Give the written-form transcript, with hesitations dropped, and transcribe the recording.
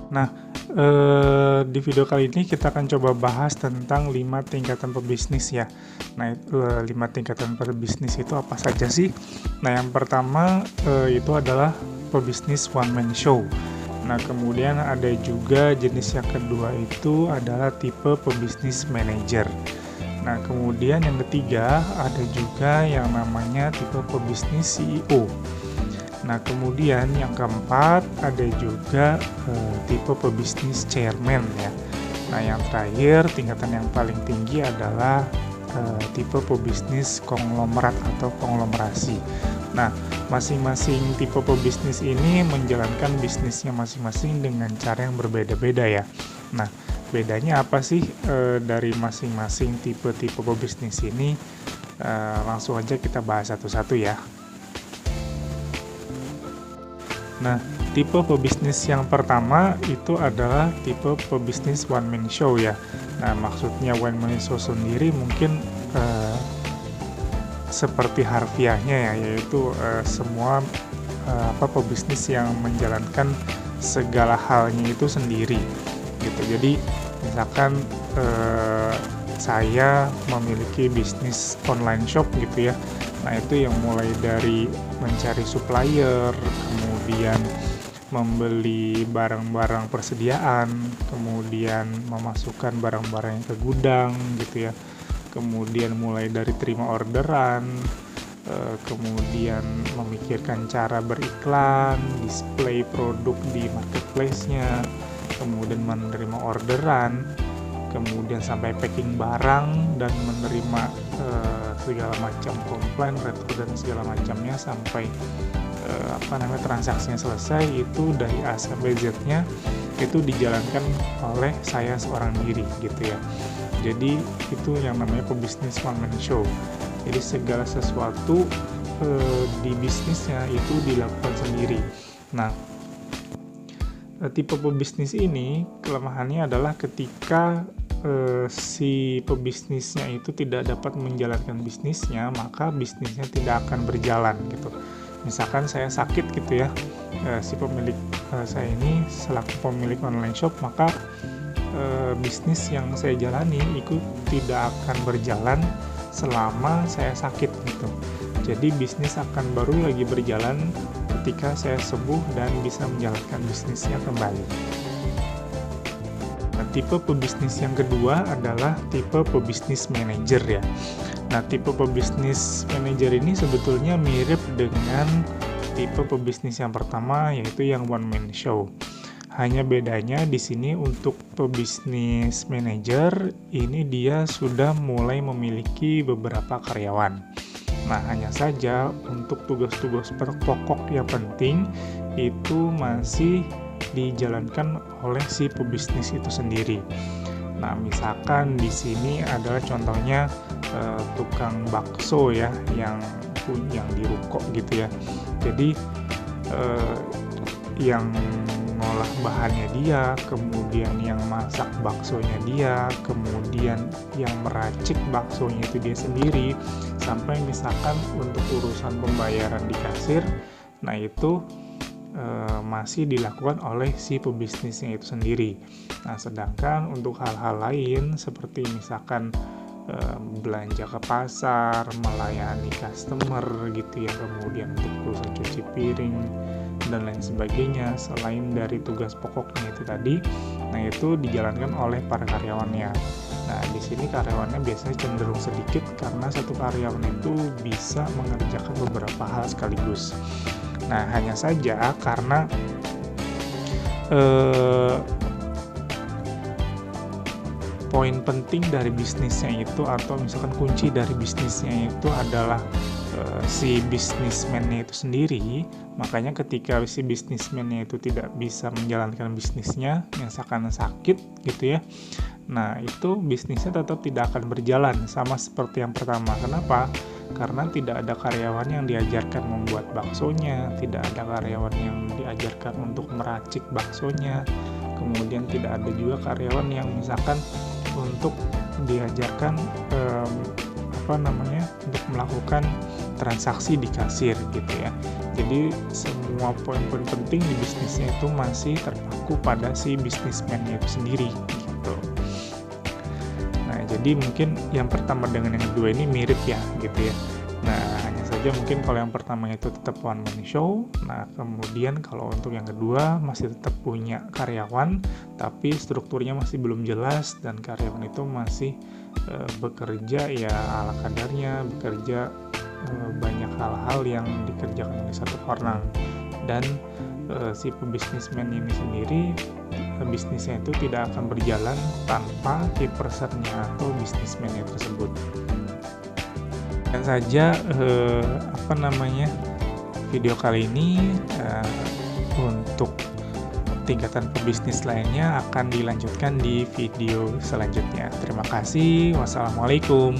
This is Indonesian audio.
Nah, di video kali ini kita akan coba bahas tentang 5 tingkatan pebisnis ya. Nah, 5 tingkatan pebisnis itu apa saja sih? Nah, yang pertama itu adalah pebisnis one man show. Nah, kemudian ada juga jenis yang kedua itu adalah tipe pebisnis manager. Nah, kemudian yang ketiga ada juga yang namanya tipe pebisnis CEO. Nah, kemudian yang keempat ada juga tipe pebisnis chairman ya. Nah, yang terakhir tingkatan yang paling tinggi adalah tipe pebisnis konglomerat atau konglomerasi. Nah, masing-masing tipe pebisnis ini menjalankan bisnisnya masing-masing dengan cara yang berbeda-beda ya. Nah, bedanya apa sih dari masing-masing tipe-tipe pebisnis ini? Langsung aja kita bahas satu-satu ya. Nah, tipe pebisnis yang pertama itu adalah tipe pebisnis one man show ya. Nah, maksudnya one man show sendiri mungkin seperti harfiahnya ya, yaitu semua pebisnis yang menjalankan segala halnya itu sendiri gitu. Jadi, misalkan saya memiliki bisnis online shop gitu ya. Nah, itu yang mulai dari mencari supplier, kemudian membeli barang-barang persediaan, kemudian memasukkan barang-barang ke gudang gitu ya. Kemudian mulai dari terima orderan, kemudian memikirkan cara beriklan, display produk di marketplace-nya, kemudian menerima orderan, kemudian sampai packing barang dan menerima segala macam komplain, retur dan segala macamnya sampai transaksinya selesai. Itu dari A sampai Z-nya itu dijalankan oleh saya seorang diri gitu ya. Jadi itu yang namanya pebisnis one man show. Jadi segala sesuatu di bisnisnya itu dilakukan sendiri. Nah, tipe pebisnis ini kelemahannya adalah ketika si pebisnisnya itu tidak dapat menjalankan bisnisnya, maka bisnisnya tidak akan berjalan gitu. Misalkan saya sakit gitu ya, si pemilik saya ini selaku pemilik online shop, maka bisnis yang saya jalani itu tidak akan berjalan selama saya sakit gitu. Jadi bisnis akan baru lagi berjalan ketika saya sembuh dan bisa menjalankan bisnisnya kembali. Nah, tipe pebisnis yang kedua adalah tipe pebisnis manager ya. Nah, tipe pebisnis manager ini sebetulnya mirip dengan tipe pebisnis yang pertama, yaitu yang one man show. Hanya bedanya di sini untuk pebisnis manager ini dia sudah mulai memiliki beberapa karyawan. Nah, hanya saja untuk tugas-tugas pokok yang penting itu masih dijalankan oleh si pebisnis itu sendiri. Nah, misalkan di sini adalah contohnya tukang bakso ya, yang di ruko gitu ya. Jadi yang ngolah bahannya dia, kemudian yang masak baksonya dia, kemudian yang meracik baksonya itu dia sendiri, sampai misalkan untuk urusan pembayaran di kasir, nah itu masih dilakukan oleh si pebisnisnya itu sendiri. Nah, sedangkan untuk hal-hal lain seperti misalkan belanja ke pasar, melayani customer gitu ya, kemudian untuk urusan cuci piring dan lain sebagainya, selain dari tugas pokoknya itu tadi, nah itu dijalankan oleh para karyawannya. Nah, di sini karyawannya biasanya cenderung sedikit karena satu karyawan itu bisa mengerjakan beberapa hal sekaligus. Nah, hanya saja karena poin penting dari bisnisnya itu, atau misalkan kunci dari bisnisnya itu adalah si bisnismennya itu sendiri, makanya ketika si bisnismennya itu tidak bisa menjalankan bisnisnya, misalkan sakit gitu ya, nah itu bisnisnya tetap tidak akan berjalan sama seperti yang pertama. Kenapa? Karena tidak ada karyawan yang diajarkan membuat baksonya, tidak ada karyawan yang diajarkan untuk meracik baksonya, kemudian tidak ada juga karyawan yang misalkan untuk diajarkan untuk melakukan transaksi di kasir gitu ya. Jadi semua poin-poin penting di bisnisnya itu masih terpaku berlaku pada si bisnismennya itu sendiri gitu. Nah, jadi mungkin yang pertama dengan yang kedua ini mirip ya gitu ya. Nah, hanya saja mungkin kalau yang pertama itu tetap one man show. Nah, kemudian kalau untuk yang kedua masih tetap punya karyawan, tapi strukturnya masih belum jelas dan karyawan itu masih bekerja ya ala kadarnya, bekerja banyak hal-hal yang dikerjakan oleh satu orang. Dan si pebisnismen ini sendiri bisnisnya itu tidak akan berjalan tanpa key personnya atau bisnismennya tersebut. Dan saja video kali ini untuk tingkatan pebisnis lainnya akan dilanjutkan di video selanjutnya. Terima kasih. Wassalamualaikum.